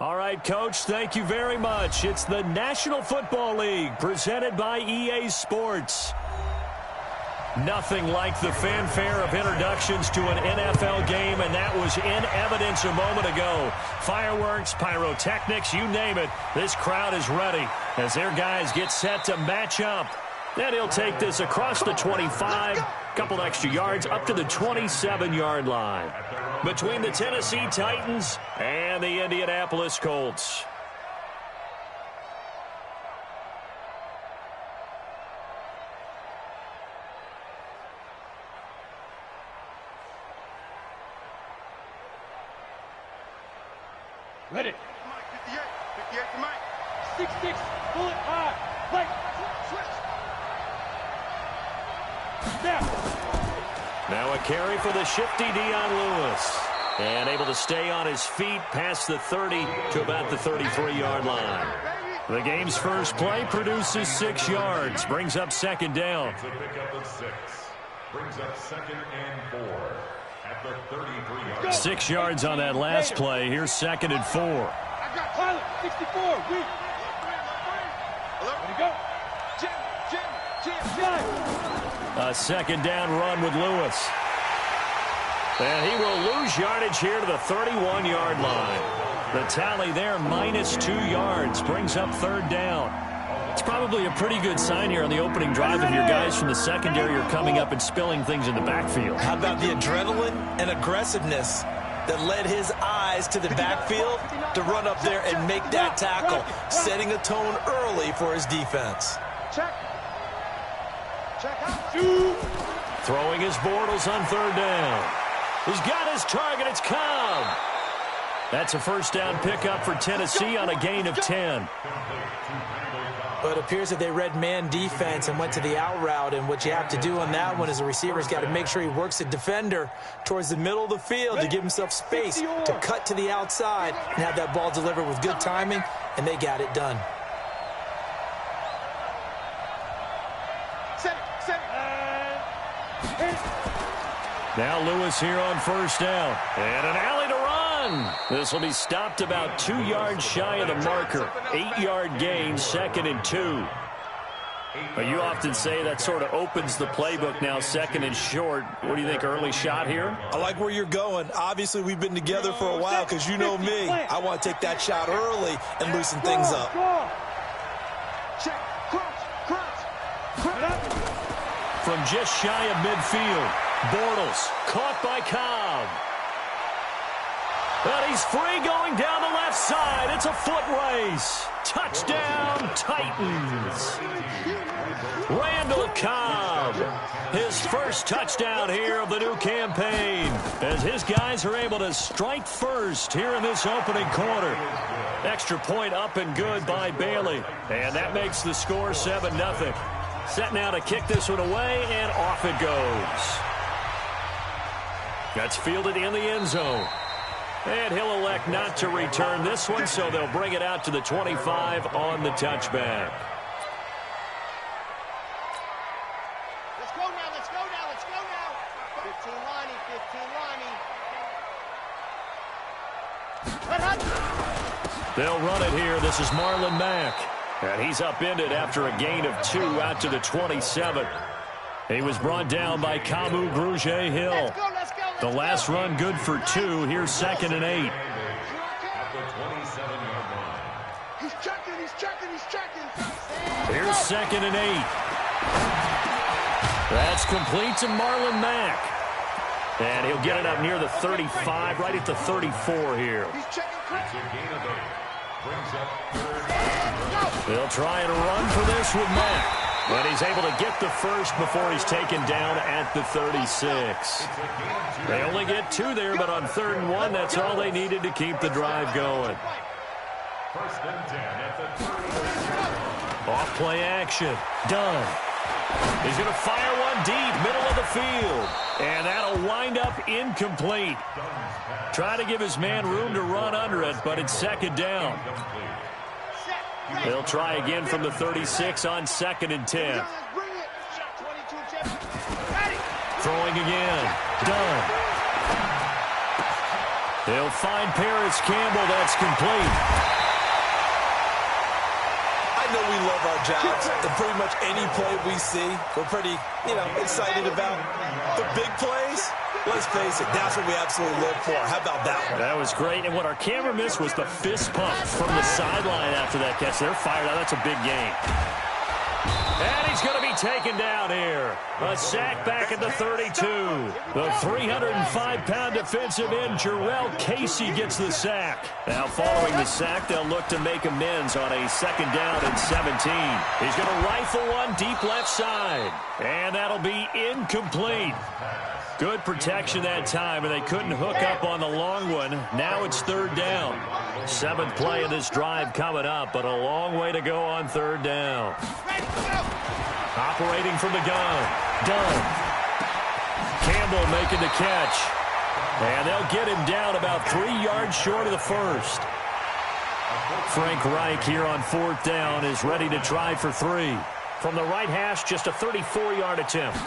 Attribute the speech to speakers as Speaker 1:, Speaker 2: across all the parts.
Speaker 1: All right, Coach, thank you very much. It's the National Football League presented by EA Sports. Nothing like the fanfare of introductions to an NFL game, and that was in evidence a moment ago. Fireworks, pyrotechnics, you name it. This crowd is ready as their guys get set to match up. Then he'll take this across the 25, couple extra yards up to the 27-yard line. Between the Tennessee Titans and the Indianapolis Colts.
Speaker 2: Ready. 58. 58 to Mike. 6-6. Bullet high. Light. Switch. Snap.
Speaker 1: Now a carry for the shifty Dion Lewis. And able to stay on his feet past the 30 to about the 33-yard line. The game's first play produces 6 yards. Brings up second down.
Speaker 3: It's a pickup of 6. Brings up 2nd and 4. At the 33-yard line.
Speaker 1: 6 yards on that last play. Here's 2nd and 4.
Speaker 2: I got pilot. 64. Weak. Ready to go. Jim.
Speaker 1: A second down run with Lewis. And he will lose yardage here to the 31-yard line. The tally there, -2 yards. Brings up third down. It's probably a pretty good sign here on the opening drive if your guys from the secondary are coming up and spilling things in the backfield.
Speaker 4: How about the adrenaline and aggressiveness that led his eyes to the backfield to run up there and make that tackle, setting a tone early for his defense.
Speaker 2: Check. Check out.
Speaker 1: Throwing his Bortles on third down. He's got his target. It's Cobb. That's a first down pickup for Tennessee on a gain of 10.
Speaker 4: But it appears that they read man defense and went to the out route. And what you have to do on that one is the receiver's got to make sure he works the defender towards the middle of the field to give himself space to cut to the outside and have that ball delivered with good timing, and they got it done.
Speaker 1: Now Lewis here on first down. And an alley to run. This will be stopped about 2 yards shy of the marker. 8-yard gain, 2nd and 2. But you often say that sort of opens the playbook now, 2nd and short. What do you think, early shot here?
Speaker 4: I like where you're going. Obviously, we've been together for a while because you know me. I want to take that shot early and loosen things up.
Speaker 1: From just shy of midfield, Bortles caught by Cobb. But he's free going down the left side. It's a foot race. Touchdown, Titans. Randall Cobb, his first touchdown here of the new campaign, as his guys are able to strike first here in this opening quarter. Extra point up and good by Bailey, and that makes the score 7-0. Set now to kick this one away, and off it goes. That's fielded in the end zone. And he'll elect not to return this one, so they'll bring it out to the 25 on the touchback.
Speaker 5: Let's go now, let's go now, let's go now. 15 Lonnie.
Speaker 1: They'll run it here. This is Marlon Mack. And he's upended after a gain of 2 out to the 27. He was brought down by Kamu Grugier-Hill.
Speaker 5: Let's go, let's go.
Speaker 1: The last run good for 2. Here's 2nd and 8.
Speaker 3: At the 27-yard line.
Speaker 5: He's checking.
Speaker 1: Here's 2nd and 8. That's complete to Marlon Mack. And he'll get it up near the 35, right at the 34 here.
Speaker 5: He's checking.
Speaker 3: It's a gain of 8. Brings up 3rd.
Speaker 1: They'll try and run for this with Mack. And he's able to get the first before he's taken down at the 36. They only get 2 there, but on 3rd and 1, that's all they needed to keep the drive going.
Speaker 3: 1st and 10 at the 30.
Speaker 1: Off play action. Done. He's going to fire one deep, middle of the field. And that'll wind up incomplete. Try to give his man room to run under it, but it's 2nd down. They'll try again from the 36 on 2nd and 10. Throwing again. Done. He'll find Paris Campbell. That's complete.
Speaker 4: I know we love our jobs, and pretty much any play we see, we're pretty, excited about. The big plays, let's face it, that's what we absolutely live for. How about that one?
Speaker 1: That was great, and what our camera missed was the fist pump from the sideline after that catch. They're fired out. That's a big game. And he's going to be taken down here. A sack back at the 32. The 305-pound defensive end, Jarrell Casey, gets the sack. Now, following the sack, they'll look to make amends on a 2nd down and 17. He's going to rifle one deep left side. And that'll be incomplete. Good protection that time, and they couldn't hook up on the long one. Now it's 3rd down. 7th play of this drive coming up, but a long way to go on 3rd down. Operating from the gun. Dunn. Campbell making the catch. And they'll get him down about 3 yards short of the first. Frank Reich here on 4th down is ready to try for 3. From the right hash, just a 34-yard attempt.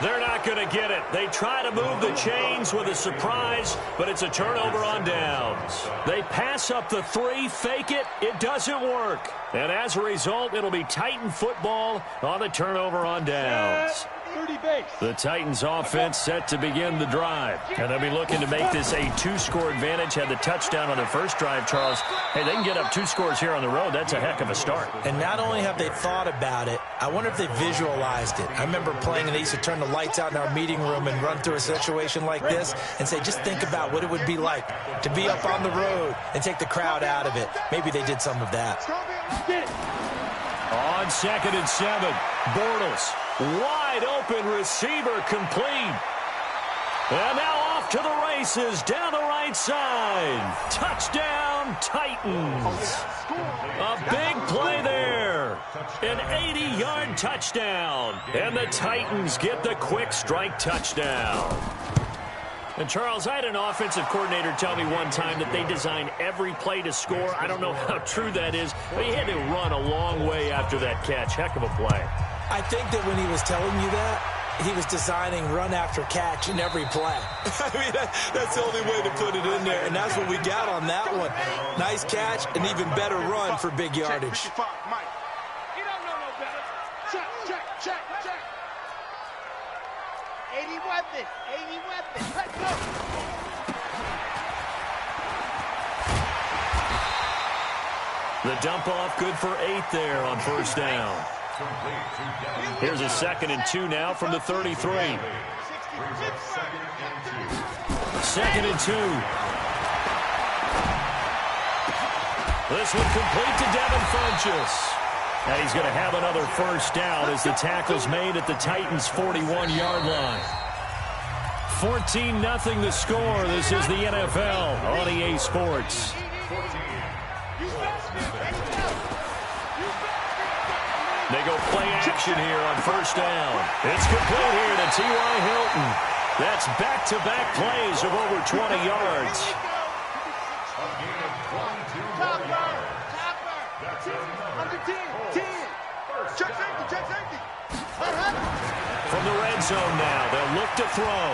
Speaker 1: They're not going to get it. They try to move the chains with a surprise, but it's a turnover on downs. They pass up the 3, fake it. It doesn't work. And as a result, it'll be Titan football on the turnover on downs.
Speaker 2: 30 base.
Speaker 1: The Titans offense set to begin the drive. And they'll be looking to make this a 2-score advantage. Had the touchdown on their first drive, Charles. Hey, they can get up 2 scores here on the road. That's a heck of a start.
Speaker 4: And not only have they thought about it, I wonder if they visualized it. I remember playing and they used to turn the lights out in our meeting room and run through a situation like this and say, just think about what it would be like to be up on the road and take the crowd out of it. Maybe they did some of that.
Speaker 1: On 2nd and 7, Bortles. Wide open receiver complete. And now off to the races down the right side. Touchdown, Titans. A big play there. An 80-yard touchdown. And the Titans get the quick strike touchdown. And, Charles, I had an offensive coordinator tell me one time that they designed every play to score. I don't know how true that is, but he had to run a long way after that catch. Heck of a play.
Speaker 4: I think that when he was telling you that, he was designing run after catch in every play. I mean, that's the only way to put it in there, and that's what we got on that one. Nice catch, an even better run for big yardage.
Speaker 2: You don't know no better. Check.
Speaker 5: 80 weapons. Let's go.
Speaker 1: The dump off good for 8 there on 1st down. Here's a 2nd and 2 now from the 33.
Speaker 3: 2nd
Speaker 1: and 2. This one complete to Devin Funchess. And he's going to have another 1st down as the tackle's made at the Titans' 41-yard line. 14-0 the score. This is the NFL on EA Sports. They go play action here on 1st down. It's complete here to T.Y. Hilton. That's back-to-back plays of over 20 yards.
Speaker 2: Under 10. Check safety.
Speaker 1: From the red zone now, they'll look to throw.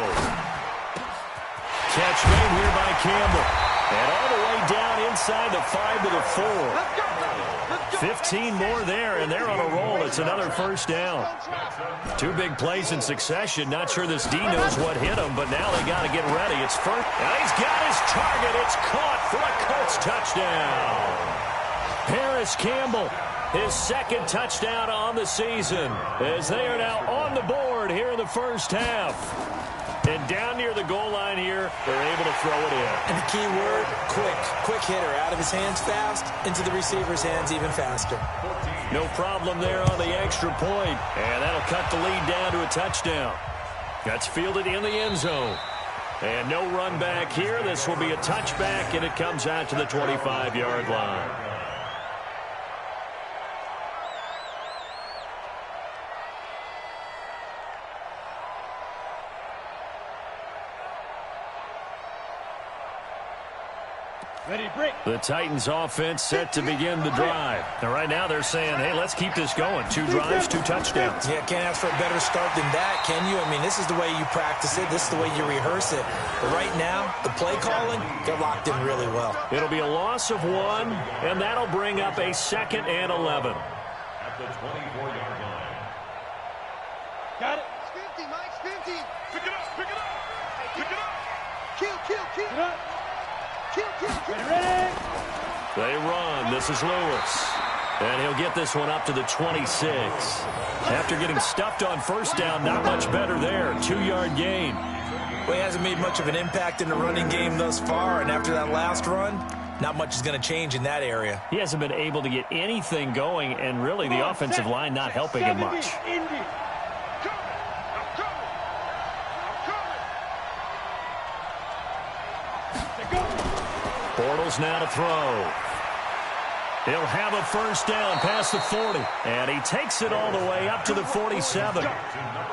Speaker 1: Catch made here by Campbell. And all the way down inside the 5 to the 4. 15 more there, and they're on a roll. It's another 1st down. 2 big plays in succession. Not sure this D knows what hit him, but now they got to get ready. It's first. And he's got his target. It's caught for a Colts touchdown. Paris Campbell, his 2nd touchdown on the season, as they are now on the board here in the 1st half. And down near the goal line here, they're able to throw it in.
Speaker 4: And the key word, quick. Quick hitter. Out of his hands fast, into the receiver's hands even faster.
Speaker 1: No problem there on the extra point. And that'll cut the lead down to a touchdown. That's fielded in the end zone. And no run back here. This will be a touchback, and it comes out to the 25-yard line.
Speaker 2: Ready, break.
Speaker 1: The Titans offense set to begin the drive. And right now they're saying, hey, let's keep this going. 2 drives, 2 touchdowns.
Speaker 4: Yeah, can't ask for a better start than that, can you? I mean, this is the way you practice it. This is the way you rehearse it. But right now, the play calling, they're locked in really well.
Speaker 1: It'll be a loss of 1, and that'll bring up a 2nd and 11.
Speaker 3: At the 24-yard line.
Speaker 2: Got it.
Speaker 5: It's 50, Mike, it's 50.
Speaker 2: Pick it up, pick it up. Pick it up.
Speaker 5: Kill.
Speaker 2: Pick it up.
Speaker 5: Kill.
Speaker 2: Ready.
Speaker 1: They run. This is Lewis. And he'll get this one up to the 26. After getting stuffed on first down, not much better there. 2-yard gain.
Speaker 4: Well, he hasn't made much of an impact in the running game thus far, and after that last run, not much is going to change in that area.
Speaker 1: He hasn't been able to get anything going, and really the offensive line not helping him much.
Speaker 2: Indy.
Speaker 1: Bortles now to throw. He'll have a first down past the 40. And he takes it all the way up to the 47.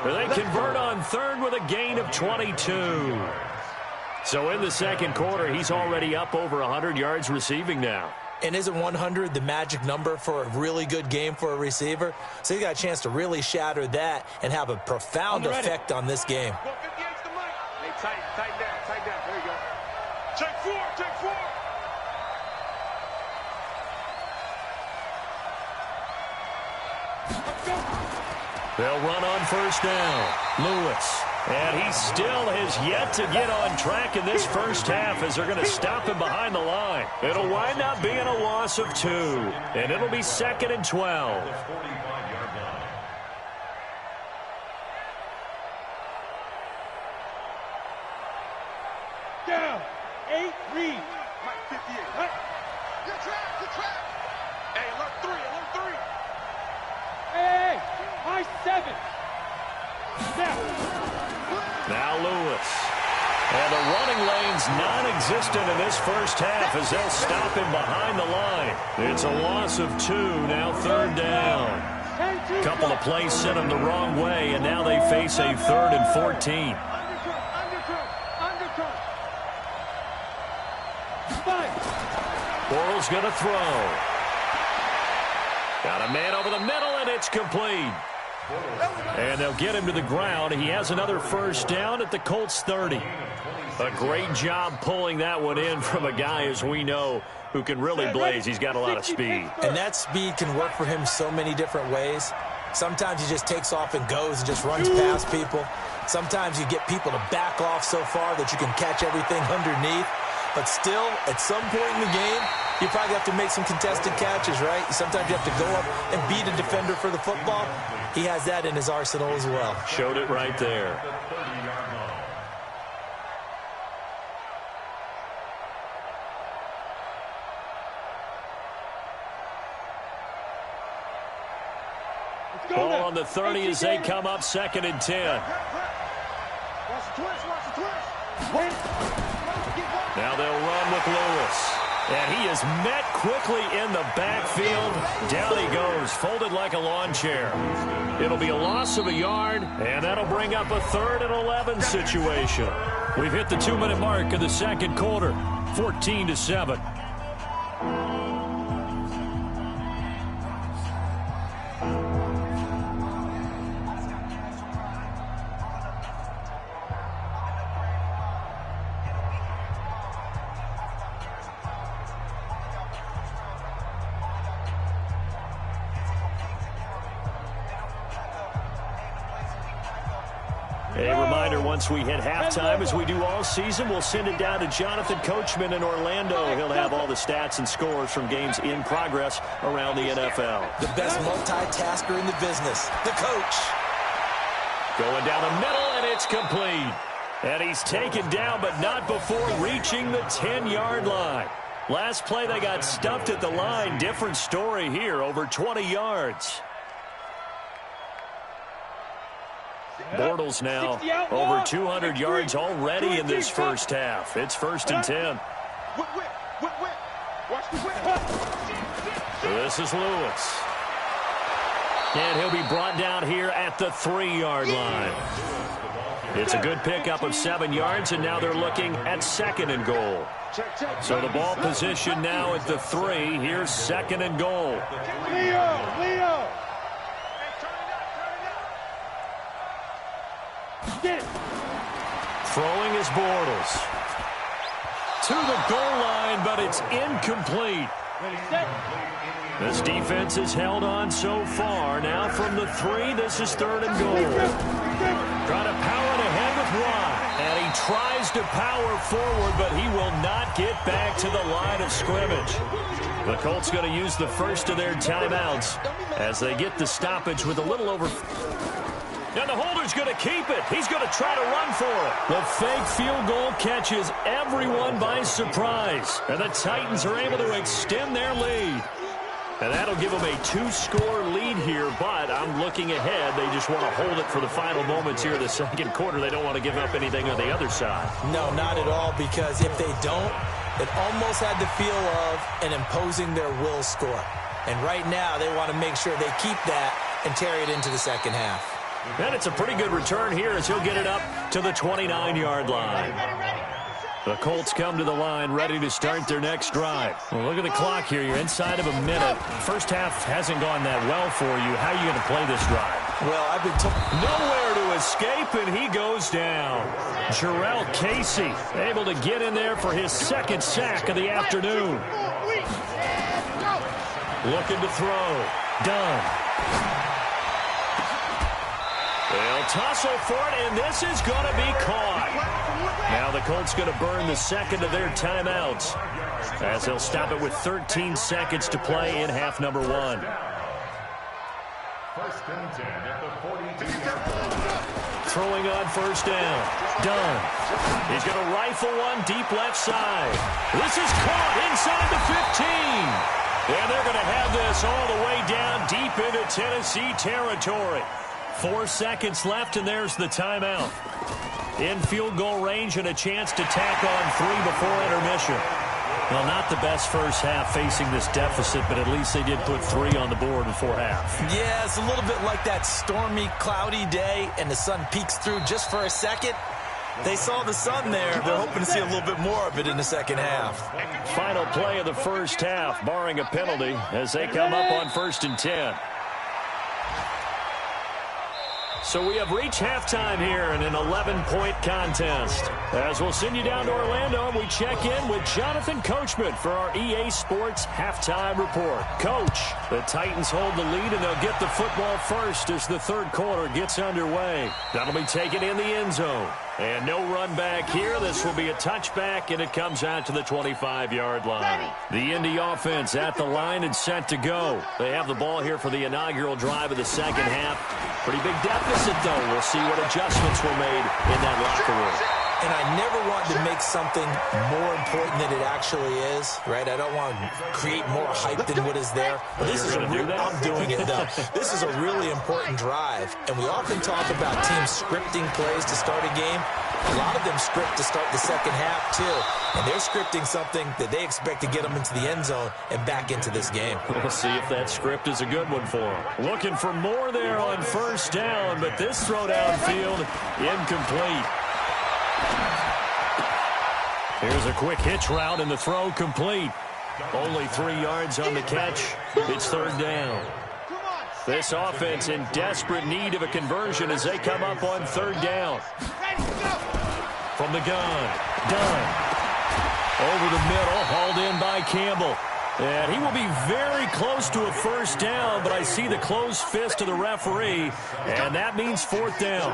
Speaker 1: They convert on 3rd with a gain of 22. So in the 2nd quarter, he's already up over 100 yards receiving now.
Speaker 4: And isn't 100 the magic number for a really good game for a receiver? So he got a chance to really shatter that and have a profound effect on this game.
Speaker 2: Hey, tighten down. There you go. Take 4.
Speaker 1: They'll run on first down. Lewis. And he still has yet to get on track in this first half as they're going to stop him behind the line. It'll wind up being a loss of 2. And it'll be 2nd and 12.
Speaker 2: Down. 8, read. Mike, 58. Huh?
Speaker 5: Good track.
Speaker 2: Hey, alert 3. Hey, high 7.
Speaker 1: Now Lewis. And the running lane's non-existent in this first half as they'll stop him behind the line. It's a loss of 2, now 3rd down. A couple of plays sent him the wrong way, and now they face a 3rd and 14.
Speaker 2: Undercut. 5.
Speaker 1: Bortles going to throw. Got a man over the middle, and it's complete. And they'll get him to the ground. He has another first down at the Colts 30. A great job pulling that one in from a guy, as we know, who can really blaze. He's got a lot of speed.
Speaker 4: And that speed can work for him so many different ways. Sometimes he just takes off and goes and just runs past people. Sometimes you get people to back off so far that you can catch everything underneath. But still, at some point in the game, you probably have to make some contested catches, right? Sometimes you have to go up and beat a defender for the football. He has that in his arsenal as well.
Speaker 1: Showed it right there. Ball on the 30 as they come up 2nd and 10.
Speaker 5: Watch the twist.
Speaker 1: Now they'll run with Lewis. And he is met quickly in the backfield. Down he goes, folded like a lawn chair. It'll be a loss of a yard, and that'll bring up a 3rd and 11 situation. We've hit the 2-minute mark of the 2nd quarter, 14-7. A reminder, once we hit halftime, as we do all season, we'll send it down to Jonathan Coachman in Orlando. He'll have all the stats and scores from games in progress around the NFL.
Speaker 4: The best multitasker in the business, the coach.
Speaker 1: Going down the middle, and it's complete. And he's taken down, but not before reaching the 10-yard line. Last play, they got stuffed at the line. Different story here, over 20 yards. Bortles now over 200 yards already in this first half. It's 1st and 10. This is Lewis. And he'll be brought down here at the 3-yard line. It's a good pickup of 7 yards, and now they're looking at 2nd and goal. So the ball position now at the 3. Here's 2nd and goal.
Speaker 2: Leo!
Speaker 1: Throwing is Bortles. To the goal line, but it's incomplete. This defense has held on so far. Now from the 3, this is 3rd and goal. Trying to power it ahead with Watt. And he tries to power forward, but he will not get back to the line of scrimmage. The Colts going to use the first of their timeouts as they get the stoppage with a little over. And the holder's going to keep it. He's going to try to run for it. The fake field goal catches everyone by surprise. And the Titans are able to extend their lead. And that'll give them a 2-score lead here, but I'm looking ahead. They just want to hold it for the final moments here in the 2nd quarter. They don't want to give up anything on the other side.
Speaker 4: No, not at all, because if they don't, it almost had the feel of an imposing their will score. And right now, they want to make sure they keep that and carry it into the second half.
Speaker 1: And it's a pretty good return here as he'll get it up to the 29-yard line. The Colts come to the line ready to start their next drive. Well, look at the clock here. You're inside of a minute. First half hasn't gone that well for you. How are you going to play this drive?
Speaker 4: Well, I've been told
Speaker 1: nowhere to escape, and he goes down. Jarrell Casey able to get in there for his 2nd sack of the afternoon. Looking to throw. Done. They'll tussle for it, and this is going to be caught. Now the Colts going to burn the 2nd of their timeouts as they'll stop it with 13 seconds to play in half number 1.
Speaker 3: 1st and 10 at the 42-yard line.
Speaker 1: Throwing on 1st down. Done. He's going to rifle one deep left side. This is caught inside the 15. And they're going to have this all the way down deep into Tennessee territory. 4 seconds left, and there's the timeout. In field goal range and a chance to tack on 3 before intermission. Well, not the best first half facing this deficit, but at least they did put 3 on the board before half.
Speaker 4: Yeah, it's a little bit like that stormy, cloudy day, and the sun peeks through just for a second. They saw the sun there. They're hoping to see a little bit more of it in the second half.
Speaker 1: Final play of the first half, barring a penalty, as they come up on 1st and 10. So we have reached halftime here in an 11-point contest. As we'll send you down to Orlando, we check in with Jonathan Coachman for our EA Sports Halftime Report. Coach, the Titans hold the lead, and they'll get the football first as the 3rd quarter gets underway. That'll be taken in the end zone. And no run back here. This will be a touchback, and it comes out to the 25-yard line. The Indy offense at the line and set to go. They have the ball here for the inaugural drive of the 2nd half. Pretty big deficit, though. We'll see what adjustments were made in that locker room.
Speaker 4: And I never want to make something more important than it actually is, right? I don't want to create more hype than what is there. But this is I'm doing it, though. This is a really important drive. And we often talk about teams scripting plays to start a game. A lot of them script to start the second half, too. And they're scripting something that they expect to get them into the end zone and back into this game.
Speaker 1: We'll see if that script is a good one for them. Looking for more there on 1st down, but this throw downfield incomplete. Here's a quick hitch route, and the throw complete. Only 3 yards on the catch. It's 3rd down. This offense in desperate need of a conversion as they come up on 3rd down. From the gun, done. Over the middle, hauled in by Campbell. And he will be very close to a 1st down, but I see the closed fist of the referee, and that means 4th down.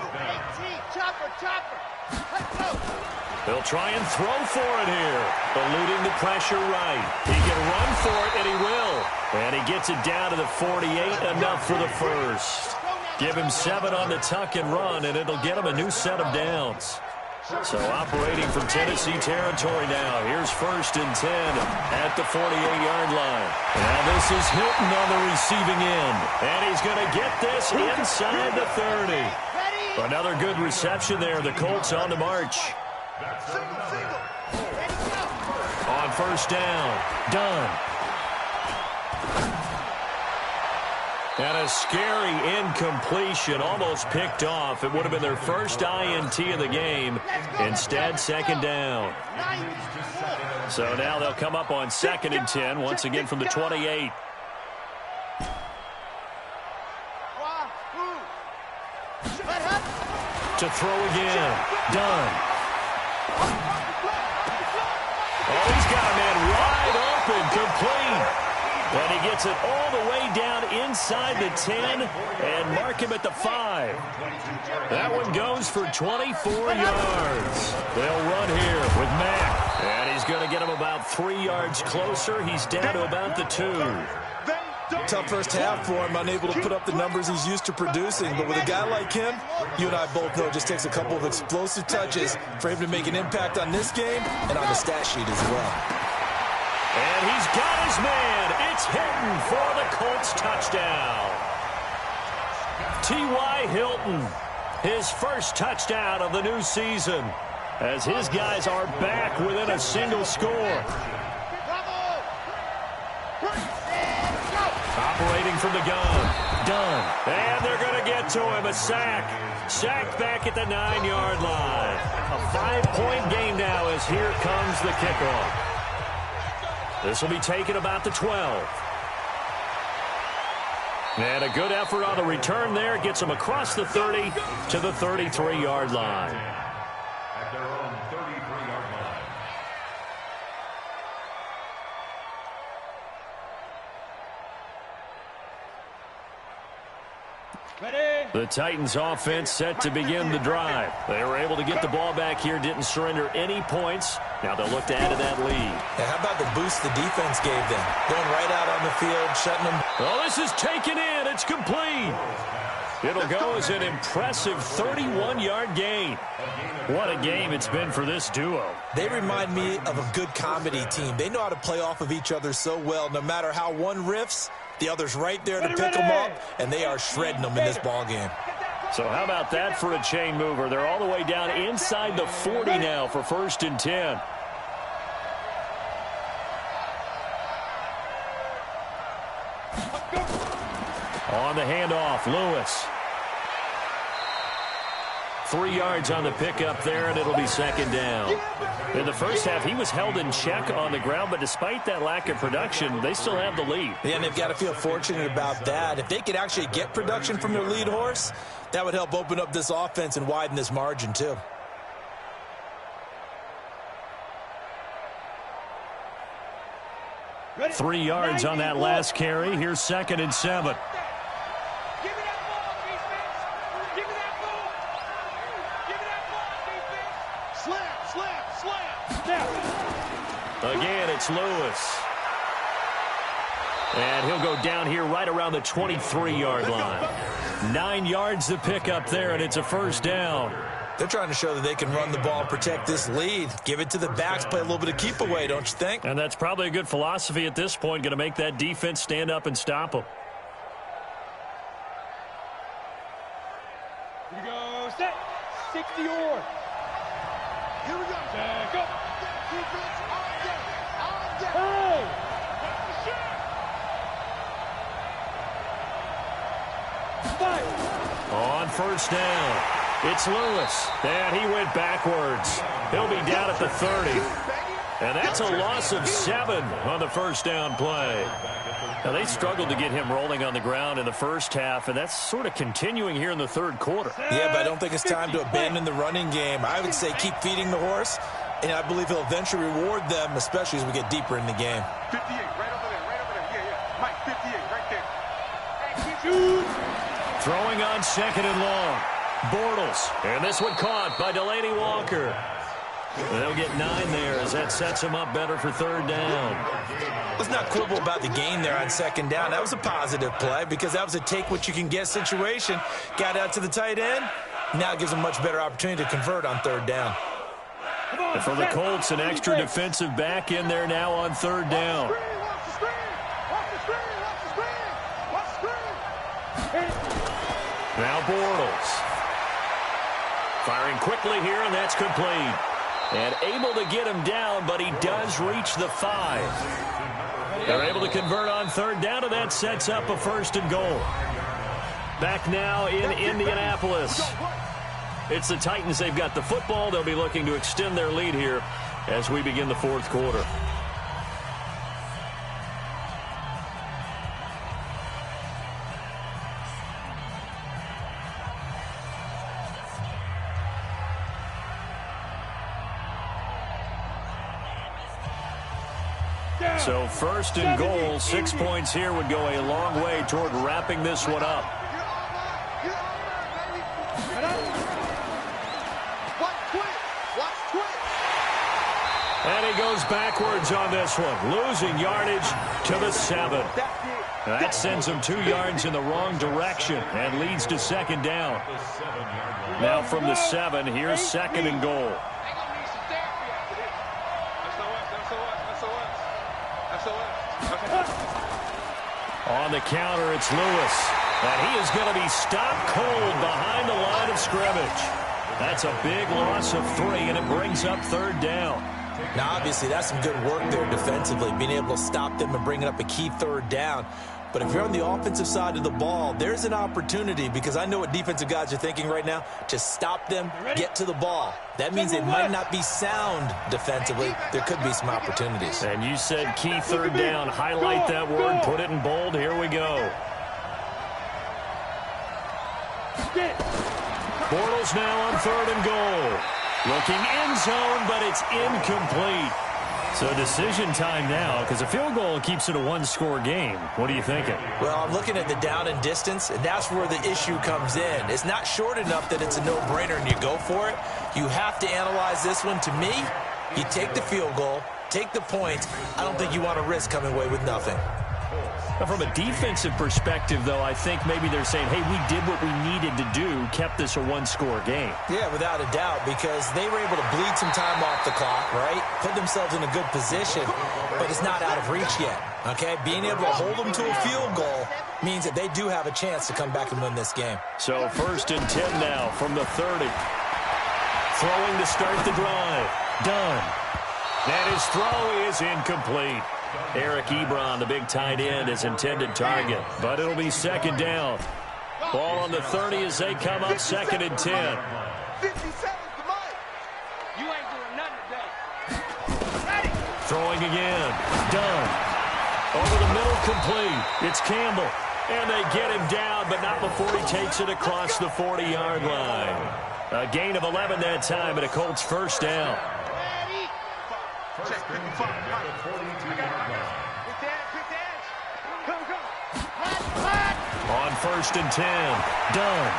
Speaker 1: They'll try and throw for it here. Eluding the pressure right. He can run for it, and he will. And he gets it down to the 48, enough for the 1st. Give him 7 on the tuck and run, and it'll get him a new set of downs. So operating from Tennessee territory now. Here's 1st and 10 at the 48-yard line. Now this is Hilton on the receiving end. And he's going to get this inside the 30. Another good reception there. The Colts on the march. On 1st down. Done. And a scary incompletion, almost picked off. It would have been their first INT of the game. Instead, second down. So now they'll come up on 2nd and 10, once again from the 28. To throw again. Done. Oh, he's got a man wide open, complete. And he gets it all the way down inside the 10 and mark him at the 5. That one goes for 24 yards. They'll run here with Mack. And he's going to get him about 3 yards closer. He's down to about the 2.
Speaker 4: Tough first half for him, unable to put up the numbers he's used to producing. But with a guy like him, you and I both know it just takes a couple of explosive touches for him to make an impact on this game and on the stat sheet as well.
Speaker 1: And he's got his man. It's Hilton for the Colts touchdown. T.Y. Hilton, his first touchdown of the new season, as his guys are back within a single score. Operating from the gun. Done. And they're going to get to him. A sack. Sacked back at the 9-yard line. A 5-point game now as here comes the kickoff. This will be taken about the 12. And a good effort on the return there. Gets him across the 30 to the 33-yard line.
Speaker 3: At their own 33-yard line.
Speaker 1: The Titans offense set to begin the drive. They were able to get the ball back here, didn't surrender any points. Now they'll look to add to that lead.
Speaker 4: And how about the boost the defense gave them? Going right out on the field, shutting them.
Speaker 1: Oh, this is taken in. It's complete. It'll go as an impressive 31-yard gain. What a game it's been for this duo.
Speaker 4: They remind me of a good comedy team. They know how to play off of each other so well. No matter how one riffs, the other's right there to pick them up, and they are shredding them in this ball game.
Speaker 1: So how about that for a chain mover? They're all the way down inside the 40 now for 1st and 10. On the handoff, Lewis. 3 yards on the pickup there, and it'll be 2nd down. In the first half, he was held in check on the ground, but despite that lack of production, they still have the lead.
Speaker 4: Yeah, and they've got to feel fortunate about that. If they could actually get production from their lead horse, that would help open up this offense and widen this margin, too.
Speaker 1: Ready? 3 yards on that last carry. Here's 2nd and 7. Again, it's Lewis. And he'll go down here right around the 23-yard line. 9 yards to pick up there, and it's a 1st down.
Speaker 4: They're trying to show that they can run the ball and protect this lead. Give it to the backs, play a little bit of keep away, don't you think?
Speaker 1: And that's probably a good philosophy at this point, going to make that defense stand up and stop them.
Speaker 2: Here we go, set, 60 yards.
Speaker 5: Here we go.
Speaker 2: Go.
Speaker 5: Defense on deck. On deck.
Speaker 2: Hey! Fight.
Speaker 1: On 1st down, it's Lewis. And he went backwards. He'll be down at the 30. And that's a loss of 7 on the 1st down play. Now, they struggled to get him rolling on the ground in the first half, and that's sort of continuing here in the 3rd quarter.
Speaker 4: Yeah, but I don't think it's time to abandon the running game. I would say keep feeding the horse, and I believe he'll eventually reward them, especially as we get deeper in the game.
Speaker 2: 58, right over there, right over there. Yeah. Mike, 58, right there. Shoot.
Speaker 1: Throwing on 2nd and long. Bortles. And this one caught by Delaney Walker. They'll get 9 there as that sets him up better for 3rd down.
Speaker 4: Let's not quibble about the gain there on 2nd down. That was a positive play because that was a take-what-you-can-get situation. Got out to the tight end. Now it gives them a much better opportunity to convert on 3rd down.
Speaker 1: And for the Colts, an extra defensive back in there now on 3rd down. Now Bortles. Firing quickly here, and that's complete. And able to get him down, but he does reach the 5. They're able to convert on third down, and that sets up a 1st and goal. Back now in Indianapolis. It's the Titans. They've got the football. They'll be looking to extend their lead here as we begin the 4th quarter. So 1st and goal, 6 points here would go a long way toward wrapping this one up. And he goes backwards on this one, losing yardage to the 7. That sends him 2 yards in the wrong direction and leads to 2nd down. Now from the 7, here's 2nd and goal. On the counter, it's Lewis. And he is going to be stopped cold behind the line of scrimmage. That's a big loss of 3, and it brings up 3rd down.
Speaker 4: Now, obviously, that's some good work there defensively, being able to stop them and bringing up a key 3rd down. But if you're on the offensive side of the ball, there's an opportunity, because I know what defensive guys are thinking right now, to stop them, get to the ball. That means they might not be sound defensively. There could be some opportunities.
Speaker 1: And you said key 3rd down. Highlight that word, put it in bold. Here we go. Bortles now on 3rd and goal. Looking end zone, but it's incomplete. So decision time now, because a field goal keeps it a 1-score game. What are you thinking?
Speaker 4: Well, I'm looking at the down and distance, and that's where the issue comes in. It's not short enough that it's a no-brainer and you go for it. You have to analyze this one. To me, you take the field goal, take the points. I don't think you want to risk coming away with nothing.
Speaker 1: Now, from a defensive perspective, though, I think maybe they're saying, hey, we did what we needed to do, kept this a 1-score game.
Speaker 4: Yeah, without a doubt, because they were able to bleed some time off the clock, right? Put themselves in a good position, but it's not out of reach yet, okay? Being able to hold them to a field goal means that they do have a chance to come back and win this game.
Speaker 1: So 1st and 10 now from the 30. Throwing to start the drive. Done. And his throw is incomplete. Eric Ebron, the big tight end, is intended target, but it'll be 2nd down. Ball on the 30 as they come up 2nd and 10.
Speaker 5: 57 to Mike. You ain't doing nothing today. Ready.
Speaker 1: Throwing again. Done. Over the middle, complete. It's Campbell. And they get him down, but not before he takes it across the 40-yard line. A gain of 11 that time, and a Colts 1st down.
Speaker 5: Ready. Check 55.
Speaker 1: On 1st and 10. Done.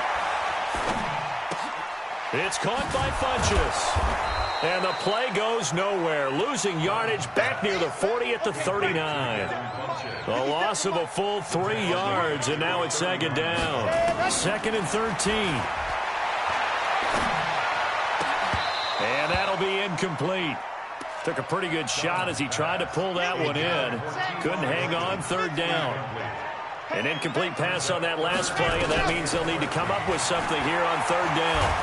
Speaker 1: It's caught by Funchess. And the play goes nowhere. Losing yardage back near the 40 at the 39. A loss of a full 3 yards, and now it's 2nd down. 2nd and 13. And that'll be incomplete. Took a pretty good shot as he tried to pull that one in. Couldn't hang on. 3rd down. An incomplete pass on that last play, and that means they'll need to come up with something here on 3rd down.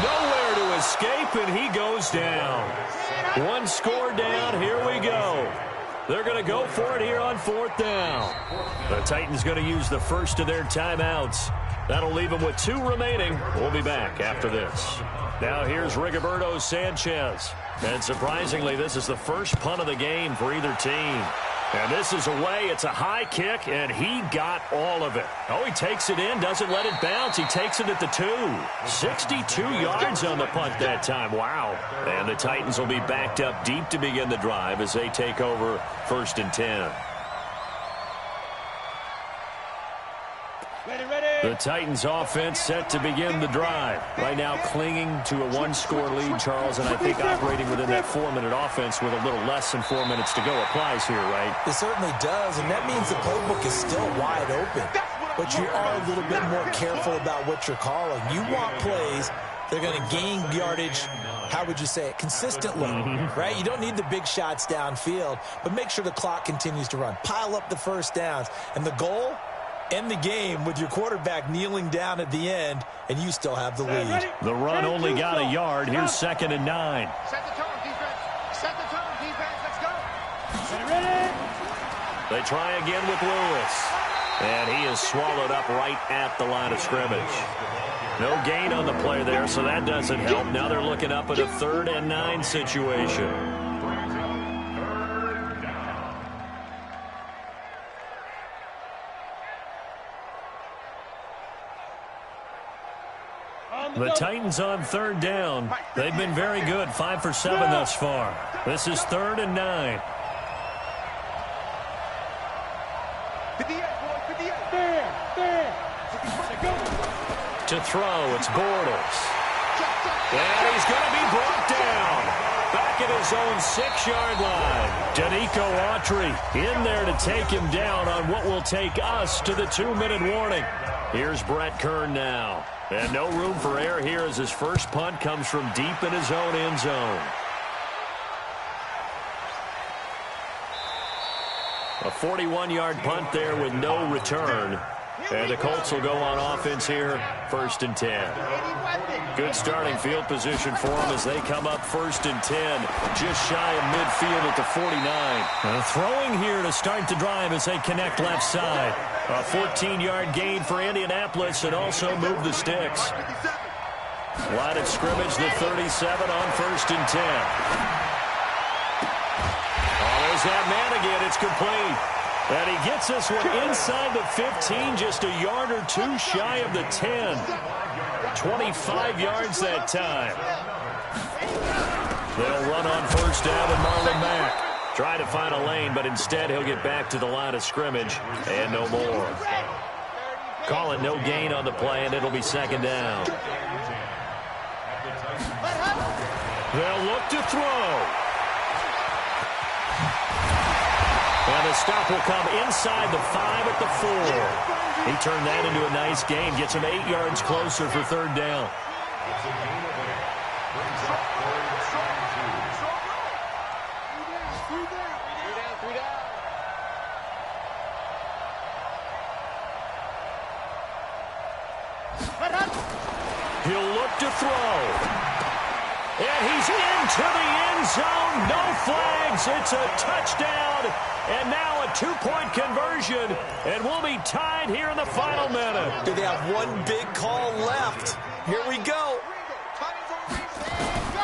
Speaker 1: Nowhere to escape, and he goes down. 1 score down. Here we go. They're going to go for it here on 4th down. The Titans going to use the first of their timeouts. That'll leave them with 2 remaining. We'll be back after this. Now here's Rigoberto Sanchez. And surprisingly, this is the first punt of the game for either team. And this is away. It's a high kick, and he got all of it. Oh, he takes it in, doesn't let it bounce. He takes it at the 2. 62 yards on the punt that time. Wow. And the Titans will be backed up deep to begin the drive as they take over 1st and 10. The Titans offense set to begin the drive. Right now clinging to a 1-score lead, Charles, and I think operating within that 4-minute offense with a little less than 4 minutes to go applies here, right?
Speaker 4: It certainly does, and that means the playbook is still wide open. But you are a little bit more careful about what you're calling. You want plays that are going to gain yardage, how would you say it, consistently, right? You don't need the big shots downfield, but make sure the clock continues to run. Pile up the first downs. And the goal? End the game with your quarterback kneeling down at the end, and you still have the lead.
Speaker 1: The run only got a yard. Here's 2nd and 9.
Speaker 5: Set the tone, defense. Set the tone, defense. Let's go. Ready.
Speaker 1: They try again with Lewis. And he is swallowed up right at the line of scrimmage. No gain on the play there, so that doesn't help. Now they're looking up at a 3rd and 9 situation. The Titans on 3rd down. They've been very good, 5 for 7 thus far. This is 3rd and 9. To throw, it's Bortles. And he's going to be brought down. Back at his own 6-yard line. Danico Autry in there to take him down on what will take us to the 2-minute warning. Here's Brett Kern now. And no room for error here as his first punt comes from deep in his own end zone. A 41-yard punt there with no return. And the Colts will go on offense here, 1st and 10. Good starting field position for them as they come up 1st and 10, just shy of midfield at the 49. Throwing here to start the drive as they connect left side. A 14-yard gain for Indianapolis and also move the sticks. Line of scrimmage, the 37 on 1st and 10. Oh, there's that man again. It's complete. And he gets this one inside the 15, just a yard or 2 shy of the 10. 25 yards that time. They'll run on 1st down and Marlon Mack. Try to find a lane, but instead he'll get back to the line of scrimmage and no more. Call it no gain on the play, and it'll be 2nd down. They'll look to throw. And the stop will come inside the 5 at the 4. He turned that into a nice gain. Gets him 8 yards closer for 3rd down. He'll look to throw. And he's into the end zone. No flags. It's a touchdown. And now a 2-point conversion. And we'll be tied here in the final minute.
Speaker 4: Do they have one big call left? Here we go.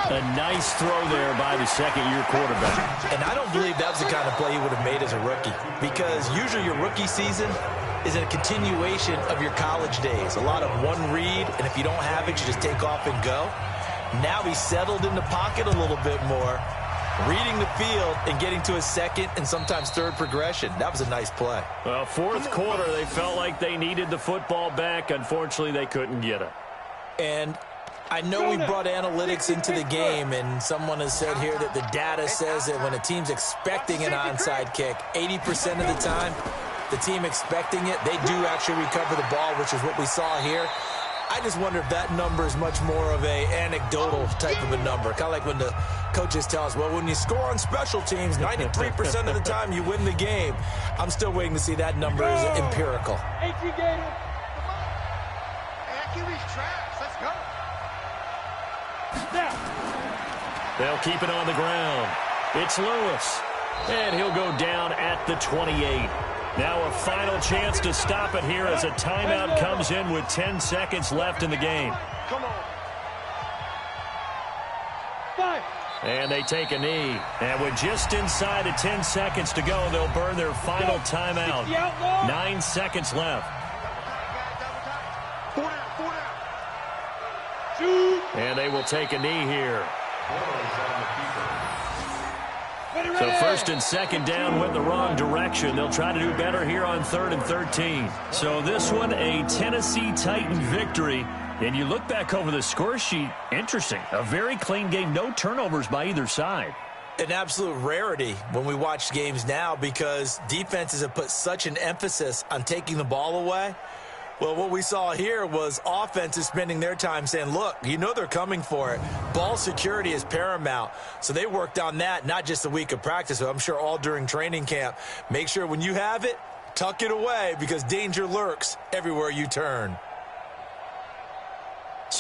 Speaker 1: A nice throw there by the 2nd-year quarterback.
Speaker 4: And I don't believe that was the kind of play he would have made as a rookie. Because usually your rookie season is a continuation of your college days. A lot of one read, and if you don't have it, you just take off and go. Now he's settled in the pocket a little bit more, reading the field and getting to his 2nd and sometimes 3rd progression. That was a nice play.
Speaker 1: Well, 4th quarter, they felt like they needed the football back. Unfortunately, they couldn't get it.
Speaker 4: And I know we brought analytics into the game, and someone has said here that the data says that when a team's expecting an onside kick, 80% of the time, the team expecting it, they do actually recover the ball, which is what we saw here. I just wonder if that number is much more of a anecdotal type of a number. Kind of like when the coaches tell us, well, when you score on special teams, 93% of the time you win the game. I'm still waiting to see that number is empirical.
Speaker 1: They'll keep it on the ground. It's Lewis. And he'll go down at the 28. Now a final chance to stop it here as a timeout comes in with 10 seconds left in the game.
Speaker 2: Come on. 5.
Speaker 1: And they take a knee. And with just inside of 10 seconds to go, they'll burn their final timeout. 9 seconds left.
Speaker 2: 4 down.
Speaker 1: And they will take a knee here. So 1st and 2nd down went the wrong direction. They'll try to do better here on 3rd and 13. So this one, a Tennessee Titan victory. And you look back over the score sheet, interesting. A very clean game, no turnovers by either side.
Speaker 4: An absolute rarity when we watch games now because defenses have put such an emphasis on taking the ball away. Well, what we saw here was offenses spending their time saying, look, you know they're coming for it. Ball security is paramount. So they worked on that, not just a week of practice, but I'm sure all during training camp. Make sure when you have it, tuck it away because danger lurks everywhere you turn.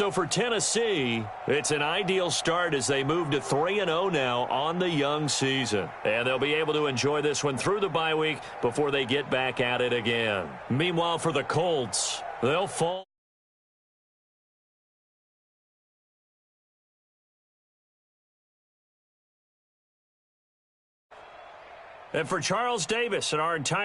Speaker 1: So for Tennessee, it's an ideal start as they move to 3-0 now on the young season. And they'll be able to enjoy this one through the bye week before they get back at it again. Meanwhile, for the Colts, they'll fall. And for Charles Davis and our entire